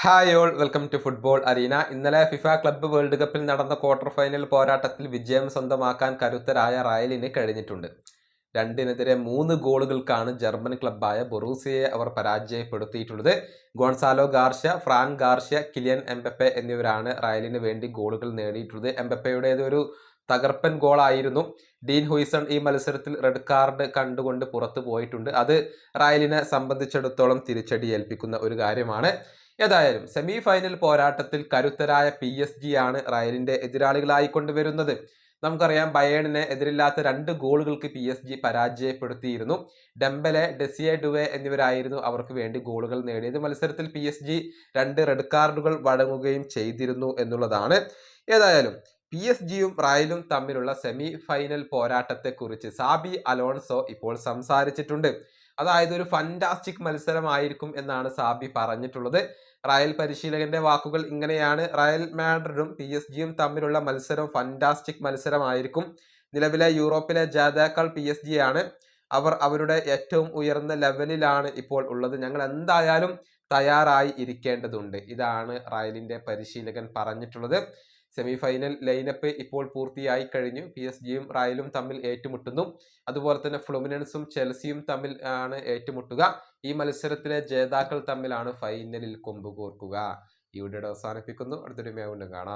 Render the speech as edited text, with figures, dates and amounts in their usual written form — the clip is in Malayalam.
Hi all welcome to football arena. ഇന്നലെ ഫിഫ ക്ലബ്ബ് വേൾഡ് കപ്പിൽ നടന്ന ക്വാർട്ടർ ഫൈനൽ പോരാട്ടത്തിൽ വിജയം സ്വന്തമാക്കാൻ കരുത്തരായ റയലിന് കഴിഞ്ഞിട്ടുണ്ട്. 2-3 ഗോളുകൾക്കാണ് ജർമ്മൻ ക്ലബ്ബായ ബൊറൂസിയയെ അവർ പരാജയപ്പെടുത്തിയിട്ടുള്ളത്. Gonzalo Garcia, Frank Garcia, Kylian Mbappe എന്നിവരാണ് റയലിന് വേണ്ടി ഗോളുകൾ നേടിയിട്ടുള്ളത്. എംബപ്പയുടേത് ഒരു തകർപ്പൻ ഗോളായിരുന്നു. ഡീൻ ഹുയ്സൺ ഈ മത്സരത്തിൽ റെഡ് കാർഡ് കണ്ടുകൊണ്ട് പുറത്തു പോയിട്ടുണ്ട്. അത് റയലിനെ സംബന്ധിച്ചിടത്തോളം തിരിച്ചടി ഏൽപ്പിക്കുന്ന ഒരു കാര്യമാണ്. ഏതായാലും സെമി ഫൈനൽ പോരാട്ടത്തിൽ കരുത്തരായ PSG ആണ് റയലിന്റെ എതിരാളികളായിക്കൊണ്ട് വരുന്നത്. നമുക്കറിയാം, ബയേണിനെ എതിരില്ലാത്ത 2 ഗോളുകൾക്ക് PSG പരാജയപ്പെടുത്തിയിരുന്നു. ഡെംബലെ, ഡെസിയെ ഡുവെ എന്നിവരായിരുന്നു അവർക്ക് വേണ്ടി ഗോളുകൾ നേടിയത്. മത്സരത്തിൽ PSG 2 റെഡ് കാർഡുകൾ വഴങ്ങുകയും ചെയ്തിരുന്നു എന്നുള്ളതാണ്. ഏതായാലും PSG-യും റയലും തമ്മിലുള്ള സെമി ഫൈനൽ പോരാട്ടത്തെക്കുറിച്ച് സാബി അലോൺസോ ഇപ്പോൾ സംസാരിച്ചിട്ടുണ്ട്. അതായത് ഒരു ഫന്റാസ്റ്റിക് മത്സരമായിരിക്കും എന്നാണ് സാബി പറഞ്ഞിട്ടുള്ളത്. റയൽ പരിശീലകന്റെ വാക്കുകൾ ഇങ്ങനെയാണ്: റയൽ മാഡ്രിഡും PSG-യും തമ്മിലുള്ള മത്സരം ഫന്റാസ്റ്റിക് മത്സരമായിരിക്കും. നിലവിലെ യൂറോപ്പിലെ ജേതാക്കൾ PSG ആണ്. അവർ അവരുടെ ഏറ്റവും ഉയർന്ന ലെവലിലാണ് ഇപ്പോൾ ഉള്ളത്. ഞങ്ങൾ എന്തായാലും തയ്യാറായി ഇരിക്കേണ്ടതുണ്ട്. ഇതാണ് റയലിന്റെ പരിശീലകൻ പറഞ്ഞിട്ടുള്ളത്. സെമി ഫൈനൽ ലൈനപ്പ് ഇപ്പോൾ പൂർത്തിയായി കഴിഞ്ഞു. PSG-യും റയലും തമ്മിൽ ഏറ്റുമുട്ടുന്നു. അതുപോലെ തന്നെ ഫ്ലുമിനൻസും ചെൽസിയും തമ്മിൽ ആണ് ഏറ്റുമുട്ടുക. ഈ മത്സരത്തിലെ ജേതാക്കൾ തമ്മിലാണ് ഫൈനലിൽ കൊമ്പുകോർക്കുക. ഈ വീഡിയോ അവസാനിപ്പിക്കുന്നു. അടുത്തൊരു വീണ്ടും കാണാം.